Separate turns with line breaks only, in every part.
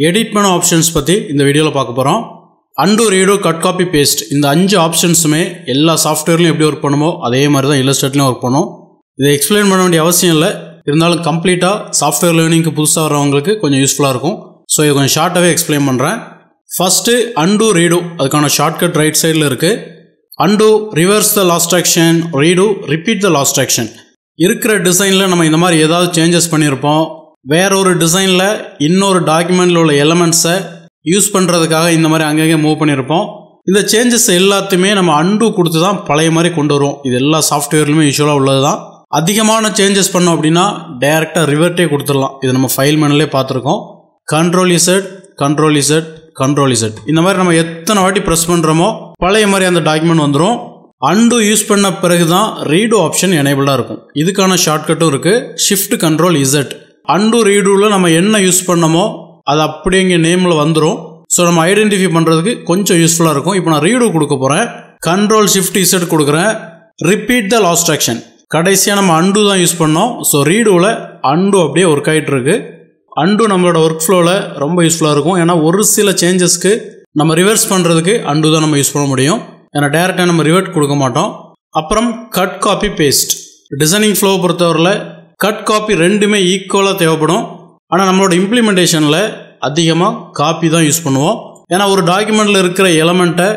Edit பண்ண options பற்றி இந்த வீடியோவில் பார்க்க போகிறோம். And redo cut copy paste இந்த 5 ஆப்ஷன்ஸுமே எல்லா சாஃப்ட்வேர்லையும் எப்படி ஒர்க் பண்ணுமோ அதே மாதிரி தான் இல்லஸ்ட்ரேட்லையும் ஒர்க் பண்ணும். இதை எக்ஸ்பிளைன் பண்ண வேண்டிய அவசியம் இல்லை, இருந்தாலும் கம்ப்ளீட்டாக சாஃப்ட்வேர் லேர்னிங்க்கு புதுசாக வரவங்களுக்கு கொஞ்சம் யூஸ்ஃபுல்லாக இருக்கும். ஸோ இதை கொஞ்சம் ஷார்ட்டாகவே எக்ஸ்பிளைன் பண்ணுறேன். ஃபஸ்ட்டு அண்டு ரீடு, அதுக்கான ஷார்ட்கட் ரைட் சைடில் இருக்குது. And reverse the last action, read repeat the last action. இருக்கிற டிசைனில் நம்ம இந்த மாதிரி ஏதாவது சேஞ்சஸ் பண்ணியிருப்போம், வேற ஒரு டிசைனில் இன்னொரு டாக்குமெண்ட்டில் உள்ள எலமெண்ட்ஸை யூஸ் பண்ணுறதுக்காக இந்த மாதிரி அங்கங்கே மூவ் பண்ணியிருப்போம். இந்த சேஞ்சஸ் எல்லாத்தையுமே நம்ம அண்டு கொடுத்து தான் பழைய மாதிரி கொண்டு வருவோம். இது எல்லா சாஃப்ட்வேர்லையுமே யூஸ்வலாக உள்ளது தான். அதிகமான சேஞ்சஸ் பண்ணோம் அப்படின்னா டேரெக்டாக ரிவர்ட்டே கொடுத்துடலாம். இது நம்ம ஃபைல் மெனுலே பார்த்துருக்கோம். Control Z, control Z, control Z, இந்த மாதிரி நம்ம எத்தனை வாட்டி ப்ரெஸ் பண்ணுறோமோ பழைய மாதிரி அந்த டாக்குமெண்ட் வந்துடும். அண்டு யூஸ் பண்ண பிறகு தான் ரீடு ஆப்ஷன் எனேபிளாக இருக்கும். இதுக்கான ஷார்ட்கட்டும் இருக்குது, ஷிஃப்ட் கண்ட்ரோல் இசட். அண்டு ரீடுவில் நம்ம என்ன யூஸ் பண்ணமோ அது அப்படியே இங்கே நேமில் வந்துடும். ஸோ நம்ம ஐடென்டிஃபை பண்ணுறதுக்கு கொஞ்சம் யூஸ்ஃபுல்லாக இருக்கும். இப்போ நான் ரீடு கொடுக்க போகிறேன், கண்ட்ரோல் ஷிஃப்ட் இசட் கொடுக்குறேன், ரிப்பீட் த லாஸ்ட் ஆக்ஷன். கடைசியாக நம்ம அண்டு தான் யூஸ் பண்ணோம். ஸோ ரீடுவில் அண்டு அப்படியே ஒர்க் ஆகிட்டு இருக்கு. அண்டு நம்மளோட ஒர்க் ஃப்ளோவில் ரொம்ப யூஸ்ஃபுல்லாக இருக்கும். ஏன்னா ஒரு சில சேஞ்சஸ்க்கு நம்ம ரிவர்ஸ் பண்ணுறதுக்கு அண்டு தான் நம்ம யூஸ் பண்ண முடியும். ஏன்னா டேரெக்டாக நம்ம ரிவர்ட் கொடுக்க மாட்டோம். அப்புறம் cut copy paste. Designing flow பொறுத்தவரையில் கட் காப்பி ரெண்டுமே ஈக்குவலாக தேவைப்படும். ஆனால் நம்மளோட இம்ப்ளிமெண்டேஷனில் அதிகமாக காப்பி தான் யூஸ் பண்ணுவோம். ஏன்னா ஒரு டாக்குமெண்ட்டில் இருக்கிற எலமெண்ட்டை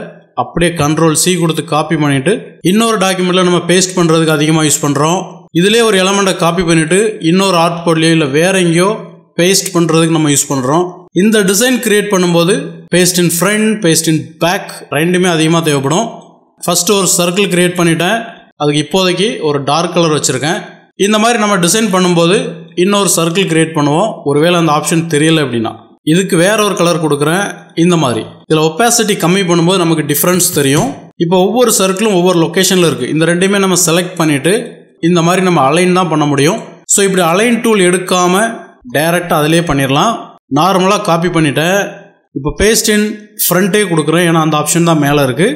அப்படியே கண்ட்ரோல் சி கொடுத்து காப்பி பண்ணிவிட்டு இன்னொரு டாக்குமெண்ட்டில் நம்ம பேஸ்ட் பண்ணுறதுக்கு அதிகமாக யூஸ் பண்ணுறோம். இதிலே ஒரு எலமெண்ட்டை காப்பி பண்ணிவிட்டு இன்னொரு ஆர்ட் போர்ட்லேயோ இல்லை வேற எங்கேயோ பேஸ்ட் பண்ணுறதுக்கு நம்ம யூஸ் பண்ணுறோம். இந்த டிசைன் கிரியேட் பண்ணும்போது paste in front, paste in back ரெண்டுமே அதிகமாக தேவைப்படும். ஃபஸ்ட்டு ஒரு சர்க்கிள் கிரியேட் பண்ணிட்டேன், அதுக்கு இப்போதைக்கு ஒரு டார்க் கலர் வச்சுருக்கேன். இந்த மாதிரி நம்ம டிசைன் பண்ணும்போது இன்னொரு சர்க்கிள் கிரியேட் பண்ணுவோம். ஒருவேளை அந்த ஆப்ஷன் தெரியலை அப்படின்னா இதுக்கு வேற ஒரு கலர் கொடுக்குறேன். இந்த மாதிரி இதில் ஒப்பாசிட்டி கம்மி பண்ணும்போது நமக்கு டிஃப்ரென்ஸ் தெரியும். இப்போ ஒவ்வொரு சர்க்கிளும் ஒவ்வொரு லொக்கேஷனில் இருக்குது. இந்த ரெண்டையுமே நம்ம செலக்ட் பண்ணிவிட்டு இந்த மாதிரி நம்ம அலைன் தான் பண்ண முடியும். ஸோ இப்படி அலைன் டூல் எடுக்காமல் டைரெக்டாக அதிலே பண்ணிடலாம். நார்மலாக காப்பி பண்ணிட்டேன். இப்போ பேஸ்ட் இன் ஃப்ரண்ட்டே கொடுக்குறேன், ஏன்னா அந்த ஆப்ஷன் தான் மேலே இருக்குது.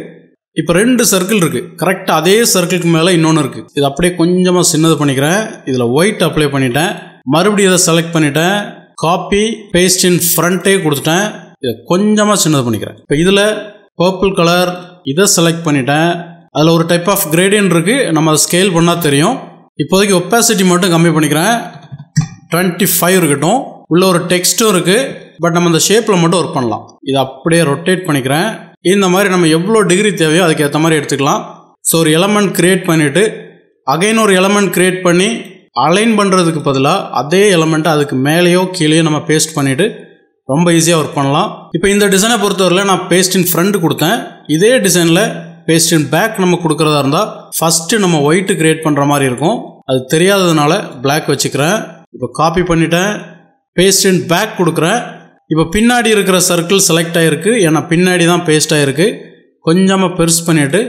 இப்போ 2 சர்க்கிள் இருக்குது, கரெக்டாக அதே சர்க்கிளுக்கு மேலே இன்னொன்று இருக்குது. இது அப்படியே கொஞ்சமாக சின்னது பண்ணிக்கிறேன். இதில் ஒயிட் அப்ளை பண்ணிட்டேன். மறுபடியும் இதை செலக்ட் பண்ணிட்டேன், காப்பி பேஸ்ட் இன் ஃப்ரண்ட்டே கொடுத்துட்டேன். இதை கொஞ்சமாக சின்னது பண்ணிக்கிறேன். இப்போ இதில் பர்பிள் கலர் இதை செலக்ட் பண்ணிட்டேன். அதில் ஒரு டைப் ஆஃப் கிரேடியன்ட் இருக்குது, நம்ம அதை ஸ்கேல் பண்ணால் தெரியும். இப்போதைக்கு ஒப்பாசிட்டி மட்டும் கம்மி பண்ணிக்கிறேன், 25 இருக்கட்டும். உள்ள ஒரு டெக்ஸ்ட்டும் இருக்குது, பட் நம்ம இந்த ஷேப்பில் மட்டும் ஒர்க் பண்ணலாம். இதை அப்படியே ரொட்டேட் பண்ணிக்கிறேன். இந்த மாதிரி நம்ம எவ்வளோ டிகிரி தேவையோ அதுக்கு ஏற்ற மாதிரி எடுத்துக்கலாம். ஸோ ஒரு எலமெண்ட் கிரியேட் பண்ணிவிட்டு அகைன் ஒரு எலமெண்ட் கிரியேட் பண்ணி அலைன் பண்ணுறதுக்கு பதிலாக அதே எலமெண்ட்டை அதுக்கு மேலேயோ கீழேயோ நம்ம பேஸ்ட் பண்ணிவிட்டு ரொம்ப ஈஸியாக ஒர்க் பண்ணலாம். இப்போ இந்த டிசைனை பொறுத்தவரையில் நான் பேஸ்ட் இன் ஃப்ரண்ட் கொடுத்தேன். இதே டிசைனில் பேஸ்ட் இன் பேக் நம்ம கொடுக்குறதா இருந்தால் ஃபஸ்ட்டு நம்ம ஒயிட்டு கிரியேட் பண்ணுற மாதிரி இருக்கும். அது தெரியாததுனால பிளாக் வச்சுக்கிறேன். இப்போ காப்பி பண்ணிவிட்டேன், பேஸ்ட் இன் பேக் கொடுக்குறேன். இப்போ பின்னாடி இருக்கிற சர்க்கிள் செலக்ட் ஆகிருக்கு, ஏன்னா பின்னாடி தான் பேஸ்ட் ஆகிருக்கு. கொஞ்சமாக பெருசு பண்ணிவிட்டு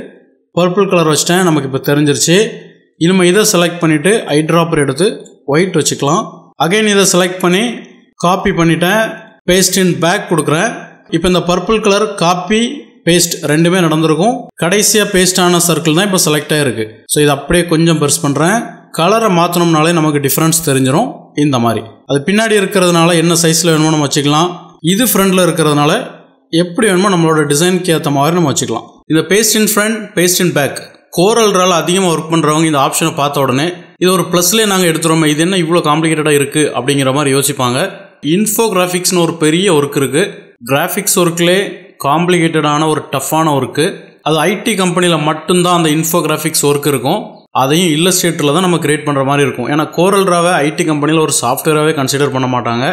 பர்பிள் கலர் வச்சிட்டேன், நமக்கு இப்போ தெரிஞ்சிருச்சு. இனிமேல் இதை செலக்ட் பண்ணிவிட்டு ஐ ட்ராப்பர் எடுத்து ஒயிட் வச்சுக்கலாம். அகைன் இதை செலக்ட் பண்ணி காப்பி பண்ணிட்டேன், பேஸ்ட் இன் பேக் கொடுக்குறேன். இப்போ இந்த பர்பிள் கலர் காப்பி பேஸ்ட் ரெண்டுமே நடந்திருக்கும். கடைசியாக பேஸ்ட் ஆன சர்க்கிள் தான் இப்போ செலக்ட் ஆகிருக்கு. ஸோ இதை அப்படியே கொஞ்சம் பெருசு பண்ணுறேன். கலரை மாற்றினோம்னாலே நமக்கு டிஃப்ரென்ஸ் தெரிஞ்சிடும். இந்த மாதிரி அது பின்னாடி இருக்கிறதுனால என்ன சைஸில் வேணுமோ நம்ம வச்சுக்கலாம். இது ஃப்ரண்டில் இருக்கிறதுனால எப்படி வேணுமோ நம்மளோட டிசைனுக்கு ஏற்ற மாதிரி நம்ம வச்சுக்கலாம். இந்த paste in front, paste in back கோரல்ரால் அதிகமாக ஒர்க் பண்ணுறவங்க இந்த ஆப்ஷனை பார்த்த உடனே இது ஒரு ப்ளஸ்லேயே நாங்கள் எடுத்துகிறோமே, இது என்ன இவ்வளோ காம்ப்ளிகேட்டடாக இருக்குது அப்படிங்கிற மாதிரி யோசிப்பாங்க. இன்ஃபோகிராஃபிக்ஸ்னு ஒரு பெரிய ஒர்க் இருக்குது. கிராஃபிக்ஸ் ஒர்க்லேயே காம்ப்ளிகேட்டடான ஒரு டஃப்பான ஒர்க்கு. அது ஐடி கம்பெனியில் மட்டும்தான் அந்த இன்ஃபோகிராஃபிக்ஸ் ஒர்க் இருக்கும். அதையும் இல்லஸ்ட்ரேட்டரில் தான் நம்ம கிரியேட் பண்ணுற மாதிரி இருக்கும். ஏன்னா கோரல்ராவை ஐடி கம்பெனியில் ஒரு சாஃப்ட்வேராகவே கன்சிடர் பண்ண மாட்டாங்க.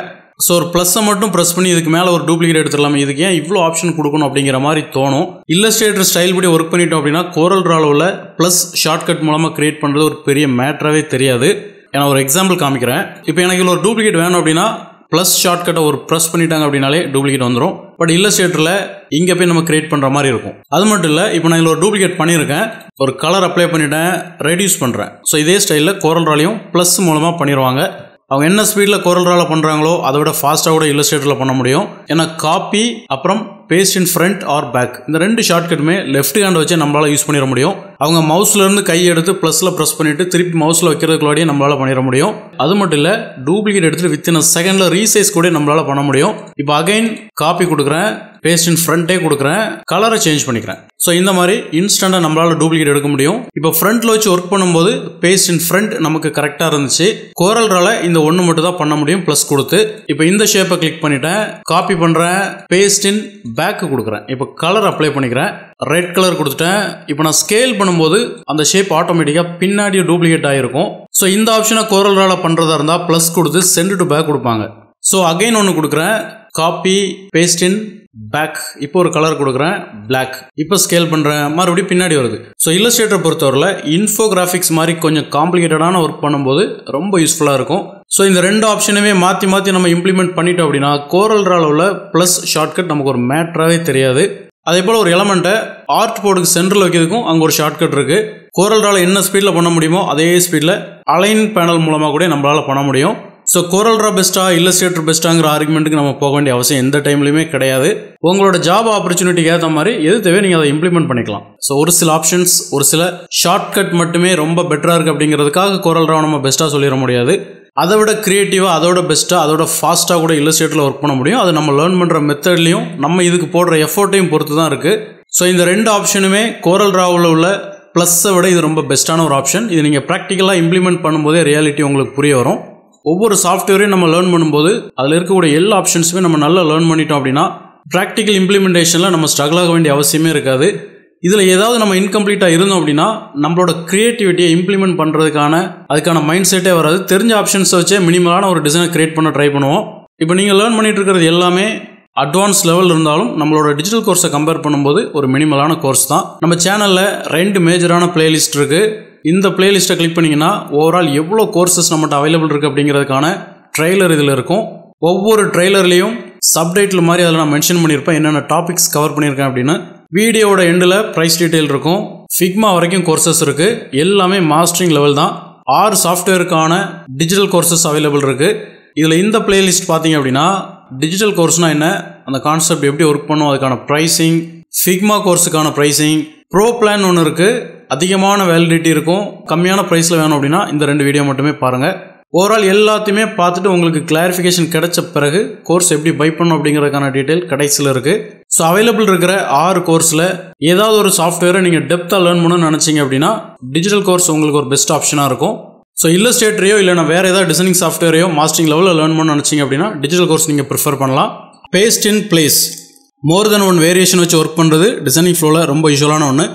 ஸோ ஒரு ப்ளஸ்ஸை மட்டும் ப்ரெஸ் பண்ணி இதுக்கு மேலே ஒரு டூப்ளிகேட் எடுத்துடலாமே, இதுக்கு ஏன் இவ்வளோ ஆப்ஷன் கொடுக்கணும் அப்படிங்கிற மாதிரி தோணும். இல்லஸ்ட்ரேட்டர் ஸ்டைல் படி ஒர்க் பண்ணிட்டோம் அப்படின்னா கோரல்ராவில் உள்ள ப்ளஸ் ஷார்ட்கட் மூலமாக கிரியேட் பண்ணுறது ஒரு பெரிய மேட்டராகவே தெரியாது. ஏன்னா ஒரு எக்ஸாம்பிள் காமிக்கிறேன். இப்போ எனக்கு இதில் ஒரு டூப்ளிகேட் வேணும் அப்படின்னா ப்ளஸ் ஷார்ட்கட்டை ஒரு ப்ரெஸ் பண்ணிட்டாங்க அப்படின்னாலே டூப்ளிகேட் வந்துடும். பட் இல்லஸ்ட்ரேட்டரில் இங்கே போய் நம்ம கிரியேட் பண்ணுற மாதிரி இருக்கும். அது மட்டும் இல்லை, இப்போ நான் இதில் ஒரு டூப்ளிகேட் பண்ணியிருக்கேன், ஒரு கலர் அப்ளை பண்ணிட்டேன், ரெடியூஸ் பண்ணுறேன். ஸோ இதே ஸ்டைலில் கோரல்ராலையும் ப்ளஸ் மூலமாக பண்ணிடுவாங்க. அவங்க என்ன ஸ்பீடில் கோரல்ராவில் பண்ணுறாங்களோ அதை விட ஃபாஸ்ட்டாக கூட இல்லஸ்ட்ரேட்டரில் பண்ண முடியும். ஏன்னா காப்பி அப்புறம் paste in front or back. இந்த ரெண்டு ஷார்ட்கட்டுமே லெஃப்ட் ஹேண்ட் வச்சு நம்மளால யூஸ் பண்ணிட முடியும். அவங்க மவுஸ்ல இருந்து கை எடுத்து பிளஸ்ல பிரஸ் பண்ணிட்டு திருப்பி மவுஸ்ல வைக்கிறதுக்குள்ளாடியே நம்மளால பண்ணிட முடியும். அது மட்டும் இல்ல, டூப்ளிகேட் எடுத்துட்டு வித்தின் செகண்ட்ல ரீசைஸ் கூட நம்மளால பண்ண முடியும். இப்போ அகைன் காப்பி கொடுக்குறேன், பேஸ்ட் இன் ஃப்ரண்டே கொடுக்குறேன், கலரை சேஞ்ச் பண்ணிக்கிறேன். ஸோ இந்த மாதிரி இன்ஸ்டண்டா நம்மளால டூப்ளிகேட் எடுக்க முடியும். இப்போ ஃப்ரண்ட்ல வச்சு ஒர்க் பண்ணும்போது பேஸ்ட் இன் ஃப்ரண்ட் நமக்கு கரெக்டா இருந்துச்சு. கோரல்ரால இந்த ஒன்று மட்டும் தான் பண்ண முடியும் பிளஸ் கொடுத்து. இப்போ இந்த ஷேப்பை கிளிக் பண்ணிட்டேன், காப்பி பண்றேன், பேஸ்ட் இன் பேக் கொடுக்குறேன். இப்போ கலர் அப்ளை பண்ணிக்கிறேன், ரெட் கலர் கொடுத்துட்டேன். இப்போ நான் ஸ்கேல் பண்ணும்போது அந்த ஷேப் ஆட்டோமேட்டிக்கா பின்னாடி டூப்ளிகேட் ஆகிருக்கும். ஸோ இந்த ஆப்ஷனை கோரல்ரால பண்றதா இருந்தா பிளஸ் கொடுத்து சென்ட் டு பேக் கொடுப்பாங்க. ஸோ அகைன் ஒன்று கொடுக்குறேன், காப்பி பேஸ்ட் இன் பேக். இப்போ ஒரு கலர் கொடுக்குறேன், பிளாக். இப்போ ஸ்கேல் பண்றேன், மறுபடியும் பின்னாடி வருது. ஸோ இல்லஸ்ட்ரேட்டர் பொறுத்தவரையில் இன்ஃபோகிராஃபிக்ஸ் மாதிரி கொஞ்சம் காம்ப்ளிகேட்டடான ஒர்க் பண்ணும்போது ரொம்ப யூஸ்ஃபுல்லாக இருக்கும். ஸோ இந்த ரெண்டு ஆப்ஷனுமே மாற்றி மாற்றி நம்ம இம்ப்ளிமெண்ட் பண்ணிட்டோம் அப்படின்னா கோரல்ரால உள்ள ப்ளஸ் ஷார்ட்கட் நமக்கு ஒரு மேட்டராகவே தெரியாது. அதே போல் ஒரு எலமெண்ட்டை ஆர்ட் போர்டுக்கு சென்டரில் வைக்கிறதுக்கும் அங்கே ஒரு ஷார்ட்கட் இருக்கு. கோரல்ரால என்ன ஸ்பீடில் பண்ண முடியுமோ அதே ஸ்பீடில் அலைன் பேனல் மூலமாக கூட நம்மளால பண்ண முடியும். ஸோ கோரல்ரா பெஸ்ட்டா இல்லஸ்ட்ரேட்டர் பெஸ்ட்டாங்கிற ஆர்குமெண்ட்டுக்கு நம்ம போக வேண்டிய அவசியம் எந்த டைம்லையுமே கிடையாது. உங்களோட ஜாப் ஆப்பர்ச்சுனிட்டிக்கு ஏற்ற மாதிரி எது தேவை நீங்கள் அதை இம்ப்ளிமெண்ட் பண்ணிக்கலாம். ஸோ ஒரு சில ஆப்ஷன்ஸ், ஒரு சில ஷார்ட்கட் மட்டுமே ரொம்ப பெட்டராக இருக்குது அப்படிங்கிறதுக்காக கோரல்ரா நம்ம பெஸ்ட்டாக சொல்லிட முடியாது. அதை விட கிரியேட்டிவாக, அதோட பெஸ்ட்டாக, அதோட ஃபாஸ்ட்டாக கூட இல்லஸ்ட்ரேட்டரில் ஒர்க் பண்ண முடியும். அது நம்ம லேர்ன் பண்ணுற மெத்தட்லையும் நம்ம இதுக்கு போடுற எஃபோர்ட்டையும் பொறுத்து தான் இருக்குது. ஸோ இந்த ரெண்டு ஆப்ஷனுமே கோரல்ராவில் உள்ள ப்ளஸ்ஸை விட இது ரொம்ப பெஸ்ட்டான ஒரு ஆப்ஷன். இது நீங்கள் ப்ராக்டிக்கலாக இம்ப்ளிமெண்ட் பண்ணும்போதே ரியாலிட்டி உங்களுக்கு புரிய வரும். ஒவ்வொரு சாஃப்ட்வேரையும் நம்ம லேர்ன் பண்ணும்போது அதில் இருக்கக்கூடிய எல்லா ஆப்ஷன்ஸுமே நம்ம நல்லா லேர்ன் பண்ணிட்டோம் அப்படின்னா ப்ராக்டிக்கல் இம்ப்ளிமெண்டேஷனில் நம்ம ஸ்ட்ரகிள் ஆக வேண்டிய அவசியமே இருக்காது. இதில் ஏதாவது நம்ம இன்கம்ப்ளீட்டாக இருந்தோம் அப்படின்னா நம்மளோட க்ரியேட்டிவிட்டியை இம்ப்ளிமெண்ட் பண்ணுறதுக்கான அதுக்கான மைண்ட் செட்டே வராது. தெரிஞ்ச ஆப்ஷன்ஸை வச்சே மினிமலான ஒரு டிசைனை கிரியேட் பண்ண ட்ரை பண்ணுவோம். இப்போ நீங்கள் லேர்ன் பண்ணிட்டு இருக்கிறது எல்லாமே அட்வான்ஸ் லெவல் இருந்தாலும் நம்மளோட டிஜிட்டல் கோர்ஸை கம்பேர் பண்ணும்போது ஒரு மினிமலான கோர்ஸ் தான். நம்ம சேனலில் 2 மேஜரான பிளேலிஸ்ட் இருக்குது. இந்த பிளேலிஸ்ட்டை கிளிக் பண்ணிங்கன்னா ஓவரால் எவ்வளோ கோர்சஸ் நம்மகிட்ட அவைலபிள் இருக்குது அப்படிங்கிறதுக்கான ட்ரெய்லர் இதில் இருக்கும். ஒவ்வொரு ட்ரெய்லர்லேயும் சப்டைட்டில் மாதிரி அதில் நான் மென்ஷன் பண்ணியிருப்பேன் என்னென்ன டாபிக்ஸ் கவர் பண்ணியிருக்கேன் அப்படின்னு. வீடியோட எண்டில் ப்ரைஸ் டீட்டெயில் இருக்கும். ஃபிக்மா வரைக்கும் கோர்சஸ் இருக்குது. எல்லாமே மாஸ்டரிங் லெவல் தான். 6 சாஃப்ட்வேருக்கான டிஜிட்டல் கோர்சஸ் அவைலபிள் இருக்குது. இதில் இந்த பிளேலிஸ்ட் பார்த்தீங்க அப்படின்னா டிஜிட்டல் கோர்ஸ்னால் என்ன, அந்த கான்செப்ட் எப்படி ஒர்க் பண்ணும், அதுக்கான ப்ரைஸிங், ஃபிக்மா கோர்ஸுக்கான ப்ரைஸிங், ப்ரோ பிளான் ஒன்று இருக்குது, அதிகமான வேலிடிட்டி இருக்கும். கம்மியான ப்ரைஸில் வேணும் அப்படின்னா இந்த 2 வீடியோ மட்டுமே பாருங்கள். ஓவரால் எல்லாத்தையுமே பார்த்துட்டு உங்களுக்கு கிளாரிஃபிகேஷன் கிடைச்ச பிறகு கோர்ஸ் எப்படி பை பண்ணணும் அப்படிங்கிறதுக்கான டீட்டெயில் கடைசியில் இருக்குது. ஸோ அவைலபிள் இருக்கிற 6 கோர்ஸில் ஏதாவது ஒரு சாஃப்ட்வேரை நீங்கள் டெப்த்தாக லேர்ன் பண்ணணும்னு நினச்சிங்க அப்படின்னா டிஜிட்டல் கோர்ஸ் உங்களுக்கு ஒரு பெஸ்ட் ஆப்ஷனாக இருக்கும். ஸோ இல்லஸ்ட்ரேட்டரையோ இல்லைனா வேறு ஏதாவது டிசைனிங் சாஃப்ட்வேரையோ மாஸ்டரிங் லெவலில் லேர்ன் பண்ணணும்னு நினச்சிங்க அப்படின்னா டிஜிட்டல் கோர்ஸ் நீங்கள் ப்ரிஃபர் பண்ணலாம். Based in place, more then 1 variation வச்சு ஒர்க் பண்ணுறது டிசைனிங் ஃப்ளோவில் ரொம்ப யூஸ்வலான ஒன்று.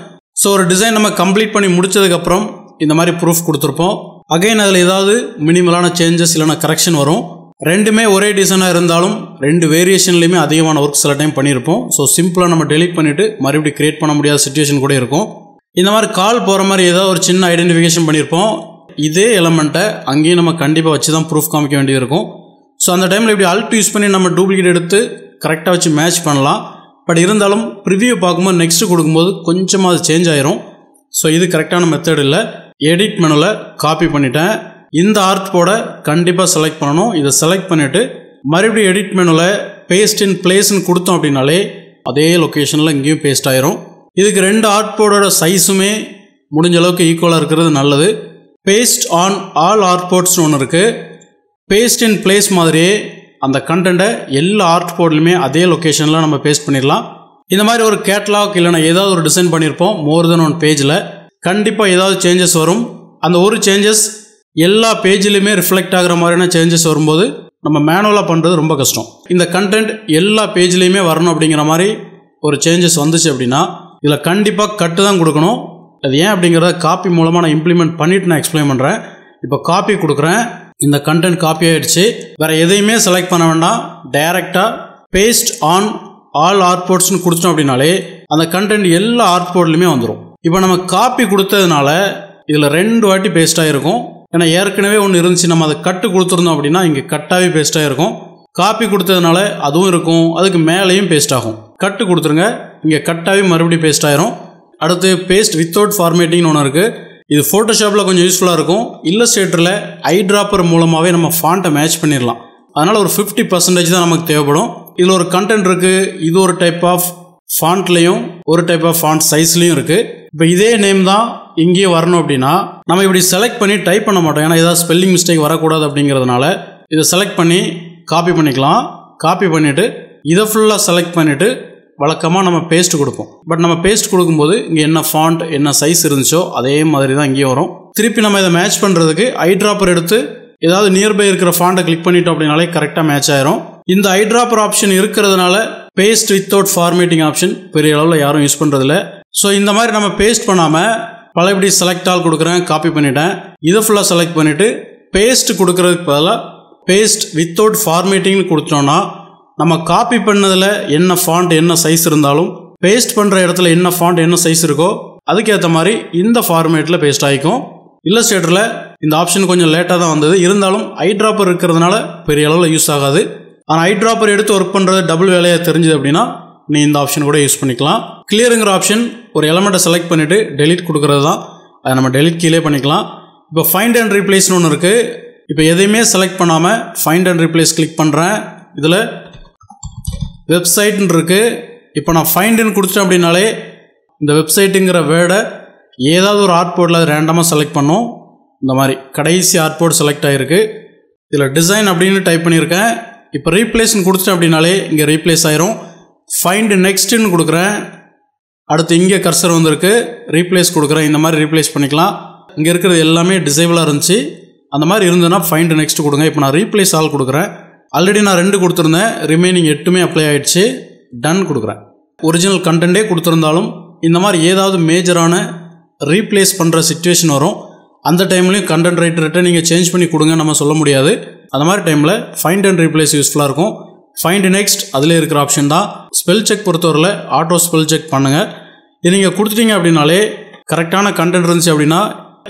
ஸோ ஒரு டிசைன் நம்ம கம்ப்ளீட் பண்ணி முடிச்சதுக்கப்புறம் இந்த மாதிரி ப்ரூஃப் கொடுத்துருப்போம். அகைன் அதில் ஏதாவது மினிமலான சேஞ்சஸ் இல்லைனா கரெக்ஷன் வரும். ரெண்டுமே ஒரே டிசைனாக இருந்தாலும் 2 வேரியேஷன்லையுமே அதிகமான ஒர்க் சில டைம் பண்ணியிருப்போம். ஸோ சிம்பிளாக நம்ம டெலிட் பண்ணிவிட்டு மறுபடியும் கிரியேட் பண்ண முடியாத சுச்சுவேஷன் கூட இருக்கும். இந்த மாதிரி கால் போகிற மாதிரி ஏதாவது ஒரு சின்ன ஐடென்டிஃபிகேஷன் பண்ணியிருப்போம். இதே எலமெண்ட்டை அங்கேயும் நம்ம கண்டிப்பாக வச்சு தான் ப்ரூஃப் காமிக்க வேண்டியது இருக்கும். ஸோ அந்த டைமில் இப்படி அல்ட் யூஸ் பண்ணி நம்ம டூப்ளிகேட் எடுத்து கரெக்டாக வச்சு மேட்ச் பண்ணலாம். பட் இருந்தாலும் ப்ரிவியூ பார்க்கும்போது நெக்ஸ்ட்டு கொடுக்கும்போது கொஞ்சமாக அது சேஞ்ச் ஆயிரும். ஸோ இது கரெக்டான மெத்தட் இல்லை. எடிட் மெனுவில் காப்பி பண்ணிட்டேன். இந்த ஆர்ட் போர்டை கண்டிப்பாக செலக்ட் பண்ணணும். இதை செலக்ட் பண்ணிவிட்டு மறுபடியும் எடிட் மெனுவில் பேஸ்ட் இன் பிளேஸ்ன்னு கொடுத்தோம் அப்படின்னாலே அதே லொக்கேஷனில் இங்கேயும் பேஸ்ட் ஆயிரும். இதுக்கு 2 ஆர்ட் போர்டோட சைஸுமே முடிஞ்ச அளவுக்கு ஈக்குவலாக இருக்கிறது நல்லது. பேஸ்ட் ஆன் ஆல் ஆர்ட் போர்ட்ஸ்னு ஒன்று இருக்குது. பேஸ்ட் இன் பிளேஸ் மாதிரியே அந்த கண்டென்ட்டை எல்லா ஆர்ட் போர்ட்லையுமே அதே லொக்கேஷனில் நம்ம பேஸ்ட் பண்ணிடலாம். இந்த மாதிரி ஒரு கேட்லாக் இல்லைனா ஏதாவது ஒரு டிசைன் பண்ணியிருப்போம் மோர் தென் 1 பேஜில், கண்டிப்பாக ஏதாவது சேஞ்சஸ் வரும். அந்த ஒரு சேஞ்சஸ் எல்லா பேஜ்லையுமே ரிஃப்ளெக்ட் ஆகிற மாதிரியான சேஞ்சஸ் வரும்போது நம்ம மேனுவலாக பண்ணுறது ரொம்ப கஷ்டம். இந்த கண்டென்ட் எல்லா பேஜ்லேயுமே வரணும் அப்படிங்கிற மாதிரி ஒரு சேஞ்சஸ் வந்துச்சு அப்படின்னா இதில் கண்டிப்பாக கட்டு தான் கொடுக்கணும். அது ஏன் அப்படிங்கிறத காப்பி மூலமாக நான் இம்ப்ளிமெண்ட் பண்ணிவிட்டு நான் எக்ஸ்பிளைன் பண்ணுறேன். இப்போ காப்பி கொடுக்குறேன், இந்த கண்டென்ட் காப்பி ஆகிடுச்சு. வேறு எதையுமே செலக்ட் பண்ண வேண்டாம், டைரெக்டாக பேஸ்ட் ஆன் ஆல் ஆர்ட் போர்ட்ஸ்னு கொடுத்தோம் அப்படின்னாலே அந்த கண்டென்ட் எல்லா ஆர்ட் போர்ட்லையுமே வந்துடும். இப்போ நம்ம காப்பி கொடுத்ததுனால இதில் 2 வாட்டி பேஸ்ட் ஆகிருக்கும். ஏன்னா ஏற்கனவே ஒன்று இருந்துச்சு, நம்ம அதை கட்டு கொடுத்துருந்தோம் அப்படின்னா இங்கே கட்டாகவே பேஸ்ட் ஆகிருக்கும். காப்பி கொடுத்ததுனால அதுவும் இருக்கும், அதுக்கு மேலேயும் பேஸ்ட் ஆகும். கட்டு கொடுத்துருங்க, இங்கே கட்டாகவே மறுபடியும் பேஸ்ட் ஆயிரும். அடுத்து பேஸ்ட் வித்தவுட் ஃபார்மேட்டிங்னு ஒன்று இருக்குது. இது ஃபோட்டோஷாப்பில் கொஞ்சம் யூஸ்ஃபுல்லாக இருக்கும். இல்லஸ்ட்ரேட்டரில் ஐ ட்ராப்பர் மூலமாகவே நம்ம ஃபாண்ட்டை மேட்ச் பண்ணிடலாம். அதனால் ஒரு 50% தான் நமக்கு தேவைப்படும். இதில் ஒரு கண்டென்ட் இருக்குது, இது ஒரு டைப் ஆஃப் ஃபாண்ட்லேயும் ஒரு டைப் ஆஃப் ஃபாண்ட் சைஸ்லேயும் இருக்குது. இப்போ இதே நேம் தான் இங்கேயும் வரணும் அப்படின்னா நம்ம இப்படி செலக்ட் பண்ணி டைப் பண்ண மாட்டோம். ஏன்னா ஏதாவது ஸ்பெல்லிங் மிஸ்டேக் வரக்கூடாது அப்படிங்கிறதுனால இதை செலக்ட் பண்ணி காப்பி பண்ணிக்கலாம். காப்பி பண்ணிவிட்டு இதை ஃபுல்லாக செலக்ட் பண்ணிவிட்டு வழக்கமாக நம்ம பேஸ்ட் கொடுப்போம். பட் நம்ம பேஸ்ட் கொடுக்கும்போது இங்கே என்ன ஃபாண்ட் என்ன சைஸ் இருந்துச்சோ அதே மாதிரி தான் இங்கேயும் வரும். திருப்பி நம்ம இதை மேட்ச் பண்ணுறதுக்கு ஐட்ராப்பர் எடுத்து ஏதாவது நியர்பை இருக்கிற ஃபாண்ட்டை கிளிக் பண்ணிட்டோம் அப்படின்னாலே கரெக்டாக மேட்ச் ஆயிரும். இந்த ஐட்ராப்பர் ஆப்ஷன் இருக்கிறதுனால பேஸ்ட் வித்தவுட் ஃபார்மேட்டிங் ஆப்ஷன் பெரிய அளவில் யாரும் யூஸ் பண்ணுறதில்ல. ஸோ இந்த மாதிரி நம்ம பேஸ்ட் பண்ணாமல் பழையபடி செலக்ட் ஆல் கொடுக்குறேன், காப்பி பண்ணிட்டேன், இதை ஃபுல்லாக செலக்ட் பண்ணிவிட்டு பேஸ்ட் கொடுக்குறதுக்கு பதிலாக பேஸ்ட் வித்தவுட் ஃபார்மேட்டிங்னு கொடுத்தோன்னா நம்ம காப்பி பண்ணதில் என்ன ஃபாண்ட் என்ன சைஸ் இருந்தாலும் பேஸ்ட் பண்ணுற இடத்துல என்ன ஃபாண்ட் என்ன சைஸ் இருக்கோ அதுக்கேற்ற மாதிரி இந்த ஃபார்மேட்டில் பேஸ்ட் ஆகிக்கும். இல்லஸ்ட்ரேட்டரில் இந்த ஆப்ஷன் கொஞ்சம் லேட்டாக தான் வந்தது, இருந்தாலும் ஐட்ராப்பர் இருக்கிறதுனால பெரிய அளவில் யூஸ் ஆகாது. ஆனால் ஐட்ராப்பர் எடுத்து ஒர்க் பண்ணுறது டபுள் வேலையாக தெரிஞ்சுது அப்படின்னா நீ இந்த ஆப்ஷன் கூட யூஸ் பண்ணிக்கலாம். கிளியருங்கிற ஆப்ஷன் ஒரு எலமெண்ட்டை செலக்ட் பண்ணிவிட்டு டெலிட் கொடுக்குறது தான், அதை நம்ம டெலிட் கீழே பண்ணிக்கலாம். இப்போ ஃபைண்ட் அண்ட் ரீப்ளேஸ்னு ஒன்று இருக்குது. இப்போ எதையுமே செலக்ட் பண்ணாமல் ஃபைண்ட் அண்ட் ரீப்ளேஸ் கிளிக் பண்ணுறேன். இதில் வெப்சைட்னு இருக்குது. இப்போ நான் ஃபைண்டுன்னு கொடுத்துட்டேன் அப்படின்னாலே இந்த வெப்சைட்டுங்கிற வேர்டை ஏதாவது ஒரு ஆர்ட்போர்டில் அது ரேண்டமாக செலக்ட் பண்ணோம். இந்த மாதிரி கடைசி ஆர்ட்போர்ட் செலக்ட் ஆகிருக்கு. இதில் டிசைன் அப்படின்னு டைப் பண்ணியிருக்கேன். இப்போ ரீப்ளேஸ்ன்னு கொடுத்துட்டேன் அப்படின்னாலே இங்கே ரீப்ளேஸ் ஆயிரும். ஃபைண்டு நெக்ஸ்ட்டுன்னு கொடுக்குறேன். அடுத்து இங்கே கர்சர் வந்திருக்கு, ரீப்ளேஸ் கொடுக்குறேன். இந்த மாதிரி ரீப்ளேஸ் பண்ணிக்கலாம். இங்கே இருக்கிறது எல்லாமே டிசேபிளாக இருந்துச்சு, அந்த மாதிரி இருந்ததுன்னா ஃபைண்டு நெக்ஸ்ட் கொடுங்க. இப்போ நான் ரீப்ளேஸ் ஆல் கொடுக்குறேன். ஆல்ரெடி நான் 2 கொடுத்துருந்தேன், ரிமைனிங் 8மே அப்ளை ஆகிடுச்சு. டன் கொடுக்குறேன். ஒரிஜினல் கண்டென்ட்டே கொடுத்துருந்தாலும் இந்த மாதிரி ஏதாவது மேஜரான ரீப்ளேஸ் பண்ணுற சிச்சுவேஷன் வரும். அந்த டைம்லையும் கண்டென்ட் ரைட்டர்கிட்ட நீங்கள் சேஞ்ச் பண்ணி கொடுங்க நம்ம சொல்ல முடியாது. அந்த மாதிரி டைமில் ஃபைண்ட் அண்ட் ரீப்ளேஸ் யூஸ்ஃபுல்லாக இருக்கும். ஃபைண்ட் நெக்ஸ்ட் அதிலே இருக்கிற ஆப்ஷன் தான். ஸ்பெல் செக் பொறுத்தவரையில் ஆட்டோ ஸ்பெல் செக் பண்ணுங்கள். இது நீங்கள் கொடுத்துட்டீங்க அப்படின்னாலே கரெக்டான கண்டென்ட் இருந்துச்சு அப்படின்னா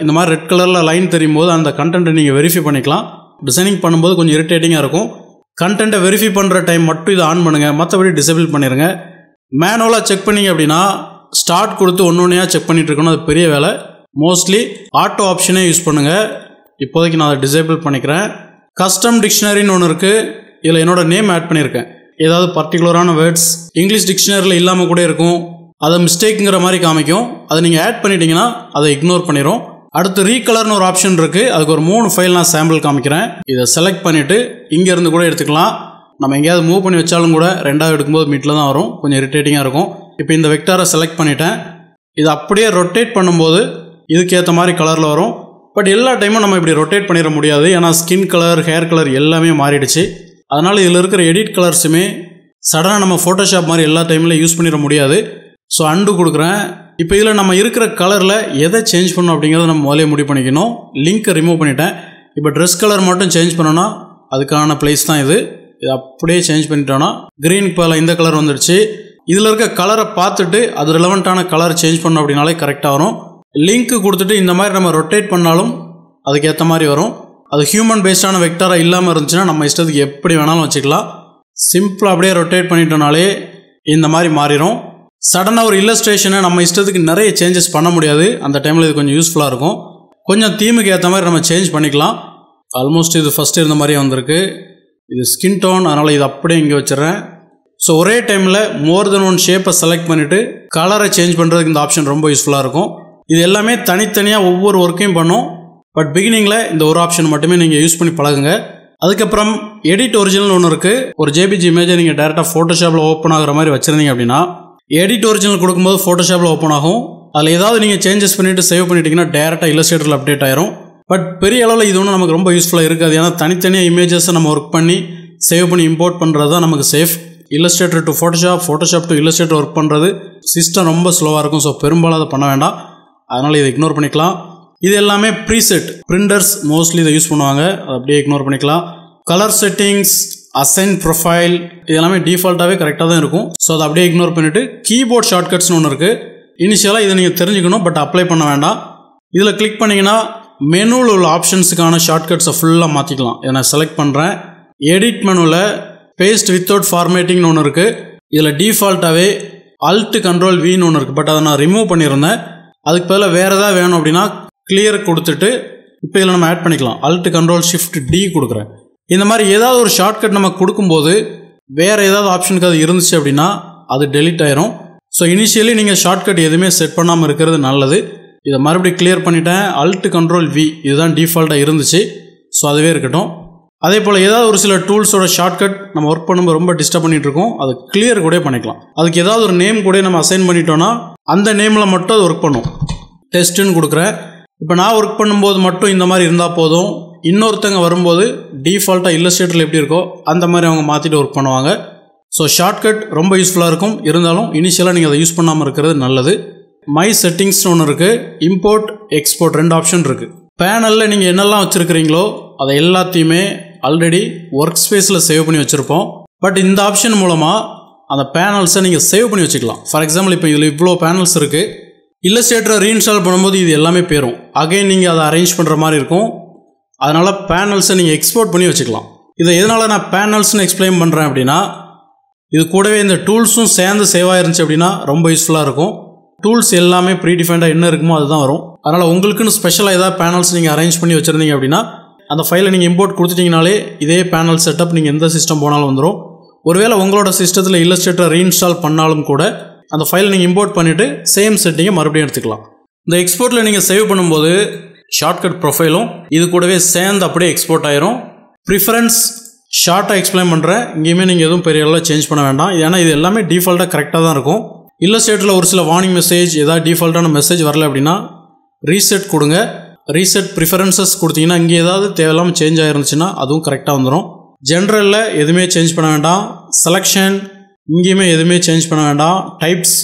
இந்த மாதிரி ரெட் கலரில் லைன் தெரியும் போது அந்த கண்டென்ட்டை நீங்கள் வெரிஃபை பண்ணிக்கலாம். டிசைனிங் பண்ணும்போது கொஞ்சம் இரிட்டேட்டிங்காக இருக்கும். கண்டென்ட்டை வெரிஃபை பண்ணுற டைம் மட்டும் இதை ஆன் பண்ணுங்கள், மற்றபடி டிசேபிள் பண்ணிடுங்க. மேனுவலாக செக் பண்ணிங்க அப்படின்னா ஸ்டார்ட் கொடுத்து ஒன்றையாக செக் பண்ணிகிட்டு இருக்கணும், அது பெரிய வேலை. மோஸ்ட்லி ஆட்டோ ஆப்ஷனே யூஸ் பண்ணுங்கள். இப்போதைக்கு நான் அதை டிசேபிள் பண்ணிக்கிறேன். கஸ்டம் டிக்ஷனரின்னு ஒன்று இருக்குது. இதில் என்னோடய நேம் ஆட் பண்ணியிருக்கேன். ஏதாவது பர்டிகுலரான வேர்ட்ஸ் இங்கிலீஷ் டிக்ஷனரியில் இல்லாமல் கூட இருக்கும், அதை மிஸ்டேக்குங்கிற மாதிரி காமிக்கும். அதை நீங்கள் ஆட் பண்ணிட்டீங்கன்னா அதை இக்னோர் பண்ணிடும். அடுத்து ரீகலர்னு ஒரு ஆப்ஷன் இருக்குது. அதுக்கு ஒரு 3 ஃபைல் நான் சாம்பிள் காமிக்கிறேன். இதை செலக்ட் பண்ணிவிட்டு இங்கேருந்து கூட எடுத்துக்கலாம். நம்ம எங்கேயாவது மூவ் பண்ணி வச்சாலும் கூட ரெண்டாவது எடுக்கும்போது மிட்டில் தான் வரும், கொஞ்சம் இரிட்டேட்டிங்காக இருக்கும். இப்போ இந்த வெக்டாரை செலக்ட் பண்ணிட்டேன். இதை அப்படியே ரொட்டேட் பண்ணும்போது இதுக்கேற்ற மாதிரி கலரில் வரும். பட் எல்லா டைமும் நம்ம இப்படி ரொட்டேட் பண்ணிட முடியாது, ஏன்னா ஸ்கின் கலர் ஹேர் கலர் எல்லாமே மாறிடுச்சு. அதனால் இதில் இருக்கிற எடிட் கலர்ஸுமே சடனாக நம்ம ஃபோட்டோஷாப் மாதிரி எல்லா டைம்லையும் யூஸ் பண்ணிட முடியாது. ஸோ அண்டு கொடுக்குறேன். இப்போ இதில் நம்ம இருக்கிற கலரில் எதை சேஞ்ச் பண்ணணும் அப்படிங்கிறத நம்ம முதலே முடிவு பண்ணிக்கணும். லிங்க்கை ரிமூவ் பண்ணிட்டேன். இப்போ ட்ரெஸ் கலர் மட்டும் சேஞ்ச் பண்ணோன்னா அதுக்கான ப்ளேஸ் தான் இது. இதை அப்படியே சேஞ்ச் பண்ணிட்டோன்னா க்ரீனுக்கு பதில் இந்த கலர் வந்துடுச்சு. இதில் இருக்க கலரை பார்த்துட்டு அது ரிலவெண்ட்டான கலர் சேஞ்ச் பண்ணோம் அப்படின்னாலே கரெக்டாக வரும். லிங்க்கு கொடுத்துட்டு இந்த மாதிரி நம்ம ரொட்டேட் பண்ணாலும் அதுக்கேற்ற மாதிரி வரும். அது ஹியூமன் பேஸ்டான வெக்டாராக இல்லாமல் இருந்துச்சுன்னா நம்ம இஷ்டத்துக்கு எப்படி வேணாலும் வச்சுக்கலாம். சிம்பிளாக அப்படியே ரொட்டேட் பண்ணிட்டோனாலே இந்த மாதிரி மாறிடும். சடனாக ஒரு இல்லஸ்ட்ரேஷனை நம்ம இஷ்டத்துக்கு நிறைய சேஞ்சஸ் பண்ண முடியாது. அந்த டைமில் இது கொஞ்சம் யூஸ்ஃபுல்லாக இருக்கும். கொஞ்சம் தீமுக்கு ஏற்ற மாதிரி நம்ம சேஞ்ச் பண்ணிக்கலாம். ஆல்மோஸ்ட் இது ஃபஸ்ட்டு இருந்த மாதிரியே வந்திருக்கு. இது ஸ்கின் டோன், அதனால் இது அப்படியே இங்கே வச்சிடறேன். ஸோ ஒரே டைமில் மோர் தென் ஒன் ஷேப்பை செலக்ட் பண்ணிவிட்டு கலரை சேஞ்ச் பண்ணுறதுக்கு இந்த ஆப்ஷன் ரொம்ப யூஸ்ஃபுல்லாக இருக்கும். இது எல்லாமே தனித்தனியாக ஒவ்வொரு ஒர்க்கையும் பண்ணும். பட் பிகினிங்கில் இந்த ஒரு ஆப்ஷன் மட்டுமே நீங்கள் யூஸ் பண்ணி பழகுங்க. அதுக்கப்புறம் எடிட் ஒரிஜினல் ஒன்று இருக்குது. ஒரு ஜேபிஜி இமேஜை நீங்கள் டேரெக்டாக ஃபோட்டோஷாப்பில் ஓப்பன் ஆகிற மாதிரி வச்சுருந்தீங்க அப்படின்னா எடிட் ஒரிஜினல் கொடுக்கும்போது ஃபோட்டோஷாப்பில் ஓப்பன் ஆகும். அதில் ஏதாவது நீங்கள் சேஞ்சஸ் பண்ணிவிட்டு சேவ் பண்ணிட்டீங்கன்னா டேரெக்டாக இல்லஸ்ட்ரேட்டரில் அப்டேட் ஆயிரும். பட் பெரிய அளவில் இது ஒன்றும் நமக்கு ரொம்ப யூஸ்ஃபுல்லாக இருக்காது. ஏன்னா தனித்தனியாக இமேஜஸை நம்ம ஒர்க் பண்ணி சேவ் பண்ணி இம்போர்ட் பண்ணுறது தான் நமக்கு safe. Illustrator to Photoshop, Photoshop to illustrator work பண்ணுறது சிஸ்டம் ரொம்ப ஸ்லோவாக இருக்கும். ஸோ பெரும்பாலும் அதை பண்ண வேண்டாம், அதனால் இதை இக்னோர் பண்ணிக்கலாம். இது எல்லாமே ப்ரீசெட், பிரிண்டர்ஸ் மோஸ்ட்லி இதை யூஸ் பண்ணுவாங்க, அதை அப்படியே இக்னோர் பண்ணிக்கலாம். கலர் செட்டிங்ஸ், அசைன் ப்ரொஃபைல், இது எல்லாமே டிஃபால்ட்டாகவே கரெக்டாக தான் இருக்கும். ஸோ அதை அப்படியே இக்னோர் பண்ணிவிட்டு கீபோர்ட் ஷார்ட்கட்ஸ்னு ஒன்று இருக்குது. இனிஷியலாக இதை நீங்கள் தெரிஞ்சுக்கணும், பட் அப்ளை பண்ண வேண்டாம். இதில் கிளிக் பண்ணிங்கன்னா மெனுவில் உள்ள ஆப்ஷன்ஸுக்கான ஷார்ட்கட்ஸை ஃபுல்லாக மாற்றிக்கலாம். இதை நான் செலக்ட் பண்ணுறேன். எடிட் மெனுவில் பேஸ்ட் வித்தவுட் ஃபார்மேட்டிங்னு ஒன்று இருக்குது. இதில் டிஃபால்ட்டாகவே Alt Control Vன்னு ஒன்று இருக்குது. பட் அதை நான் ரிமூவ் பண்ணியிருந்தேன். அதுக்கு பதிலாக வேறு எதாவது வேணும் அப்படின்னா கிளியர் கொடுத்துட்டு இப்போ இதில் நம்ம ஆட் பண்ணிக்கலாம். Alt Control Shift D கொடுக்குறேன். இந்த மாதிரி ஏதாவது ஒரு ஷார்ட்கட் நம்ம கொடுக்கும்போது வேறு ஏதாவது ஆப்ஷனுக்கு அது இருந்துச்சு அப்படின்னா அது டெலீட் ஆயிரும். ஸோ இனிஷியலி நீங்கள் ஷார்ட்கட் எதுவுமே செட் பண்ணாமல் இருக்கிறது நல்லது. இதை மறுபடியும் கிளியர் பண்ணிட்டேன். Alt Control V இதுதான் டிஃபால்ட்டாக இருந்துச்சு. ஸோ அதுவே இருக்கட்டும். அதே போல் ஏதாவது ஒரு சில டூல்ஸோட ஷார்ட்கட் நம்ம ஒர்க் பண்ணும்போது ரொம்ப டிஸ்டர்ப் பண்ணிகிட்டு இருக்கோம், அது கிளியர் கூட பண்ணிக்கலாம். அதுக்கு ஏதாவது ஒரு நேம் கூட நம்ம அசைன் பண்ணிட்டோன்னா அந்த நேமில் மட்டும் அது ஒர்க் பண்ணும். டெஸ்ட்டுன்னு கொடுக்குறேன். இப்போ நான் ஒர்க் பண்ணும்போது மட்டும் இந்த மாதிரி இருந்தால் போதும். இன்னொருத்தங்க வரும்போது டிஃபால்ட்டாக இல்லஸ்ட்ரேட்டரில் எப்படி இருக்கோ அந்த மாதிரி அவங்க மாற்றிட்டு ஒர்க் பண்ணுவாங்க. ஸோ ஷார்ட்கட் ரொம்ப யூஸ்ஃபுல்லாக இருக்கும். இருந்தாலும் இனிஷியலாக நீங்கள் அதை யூஸ் பண்ணாமல் இருக்கிறது நல்லது. மை செட்டிங்ஸ்னு ஒன்று இருக்குது, இம்போர்ட் எக்ஸ்போர்ட் 2 ஆப்ஷன் இருக்குது. பேனலில் நீங்கள் என்னெல்லாம் வச்சுருக்கிறீங்களோ அதை எல்லாத்தையுமே ஆல்ரெடி ஒர்க் ஸ்பேஸில் சேவ் பண்ணி வச்சுருப்போம். பட் இந்த ஆப்ஷன் மூலமாக அந்த பேனல்ஸை நீங்கள் சேவ் பண்ணி வச்சுக்கலாம். ஃபார் எக்ஸாம்பிள் இப்போ இதில் இவ்வளோ பேனல்ஸ் இருக்குது. இல்லஸ்ட்ரேட்டரை ரீஇன்ஸ்டால் பண்ணும்போது இது எல்லாமே போயிடும். அகைன் நீங்கள் அதை அரேஞ்ச் பண்ணுற மாதிரி இருக்கும். அதனால் பேனல்ஸை நீங்கள் எக்ஸ்போர்ட் பண்ணி வச்சுக்கலாம். இதை எதனால் நான் பேனல்ஸ்னு எக்ஸ்பிளைன் பண்ணுறேன் அப்படின்னா, இது கூடவே இந்த டூல்ஸும் சேர்ந்து சேவ் ஆயிருந்துச்சு அப்படின்னா ரொம்ப யூஸ்ஃபுல்லாக இருக்கும். டூல்ஸ் எல்லாமே ப்ரீடிஃபைண்டாக என்ன இருக்குமோ அதுதான் வரும். அதனால் உங்களுக்குன்னு ஸ்பெஷலாக ஏதாவது பேனல்ஸ் நீங்கள் அரேஞ்ச் பண்ணி வச்சுருந்தீங்க அப்படின்னா அந்த ஃபைலை நீங்கள் இம்போர்ட் கொடுத்துட்டிங்கனாலே இதே பேனல் செட்டப் நீங்கள் எந்த சிஸ்டம் போனாலும் வந்துடும். ஒருவேளை உங்களோட சிஸ்டத்தில் இல்லஸ்ட்ரேட்டரை ரீஇன்ஸ்டால் பண்ணாலும் கூட அந்த ஃபைலை நீங்கள் இம்போர்ட் பண்ணிவிட்டு சேம் செட்டிங்கை மறுபடியும் எடுத்துக்கலாம். இந்த எக்ஸ்போர்ட்டில் நீங்கள் சேவ் பண்ணும்போது ஷார்ட்கட் ப்ரொஃபைலும் இது கூடவே சேர்ந்து அப்படியே எக்ஸ்போர்ட் ஆயிரும். ப்ரிஃபரன்ஸ் ஷார்ட்டாக எக்ஸ்பிளைன் பண்ணுறேன். இங்கேயுமே நீங்கள் எதுவும் பெரிய அளவில் சேஞ்ச் பண்ண வேண்டாம். ஏன்னா இது எல்லாமே டிஃபால்ட்டாக கரெக்டாக தான் இருக்கும். இல்லஸ்ட்ரேட்டரில் ஒரு சில வார்னிங் மெசேஜ் ஏதாவது டிஃபால்ட்டான மெசேஜ் வரல அப்படின்னா ரீசெட் கொடுங்க. ரீசெட் ப்ரிஃபரன்சஸ் கொடுத்தீங்கன்னா இங்கே ஏதாவது தேவையில்லாமல் சேஞ்ச் ஆகிருந்துச்சுன்னா அதுவும் கரெக்டாக வந்துடும். ஜென்ரலில் எதுவுமே சேஞ்ச் பண்ண வேண்டாம். செலெக்ஷன் இங்கேயுமே எதுவுமே சேஞ்ச் பண்ண வேண்டாம். டைப்ஸ்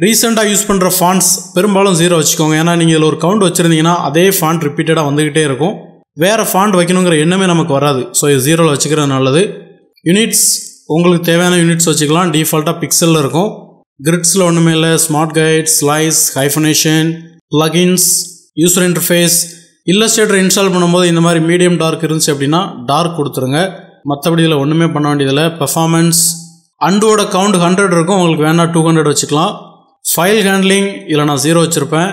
ரீசெண்டாக யூஸ் பண்ணுற ஃபாண்ட்ஸ் பெரும்பாலும் 0 வச்சுக்கோங்க. ஏன்னா நீங்கள் இதில் ஒரு கவுண்ட் வச்சுருந்தீங்கன்னா அதே ஃபாண்ட் ரிப்பீட்டடாக வந்துக்கிட்டே இருக்கும். வேறு ஃபாண்ட் வைக்கணுங்கிற எண்ணமே நமக்கு வராது. ஸோ இது 0 வச்சுக்கிறது நல்லது. யூனிட்ஸ் உங்களுக்கு தேவையான யூனிட்ஸ் வச்சுக்கலாம். டிஃபால்ட்டாக பிக்சலில் இருக்கும். கிரிட்ஸில் ஒன்றுமே இல்லை. Smart guide, slice, hyphenation, plugins, user interface. Illustrator install பண்ணும்போது இந்த மாதிரி மீடியம் டார்க் இருந்துச்சு அப்படின்னா டார்க் கொடுத்துருங்க. மற்றபடி இதில் ஒன்றுமே பண்ண வேண்டியதில்லை. பெர்ஃபார்மன்ஸ் அண்டோட கவுண்ட் 100 இருக்கும். உங்களுக்கு வேணால் 200 வச்சுக்கலாம். ஃபைல் ஹேண்ட்லிங் இதில் நான் 0 வச்சுருப்பேன்.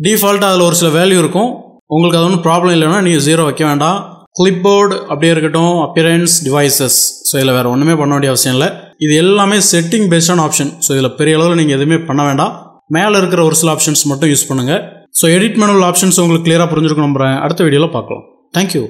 டிஃபால்ட்டாக அதில் ஒரு சில வேல்யூ இருக்கும். உங்களுக்கு அது ஒன்றும் ப்ராப்ளம் இல்லைன்னா நீங்கள் 0 வைக்க வேண்டாம். கிளிப்போர்டு அப்படியே இருக்கட்டும். Appearance, devices. ஸோ இதில் வேறு ஒன்றுமே பண்ண வேண்டிய அவசியம் இல்லை. இது எல்லாமே செட்டிங் பேஸ்டான ஆப்ஷன். ஸோ இதில் பெரிய அளவில் நீங்கள் எதுவுமே பண்ண வேண்டாம். மேலே இருக்கிற ஒரு சில ஆப்ஷன்ஸ் மட்டும் யூஸ் பண்ணுங்கள். ஸோ எடிட் மேனுவல் ஆப்ஷன்ஸ் உங்களுக்கு கிளியராக புரிஞ்சிருக்கும் நம்புகிறேன். அடுத்த வீடியோவில் பார்க்கலாம். தேங்க்யூ.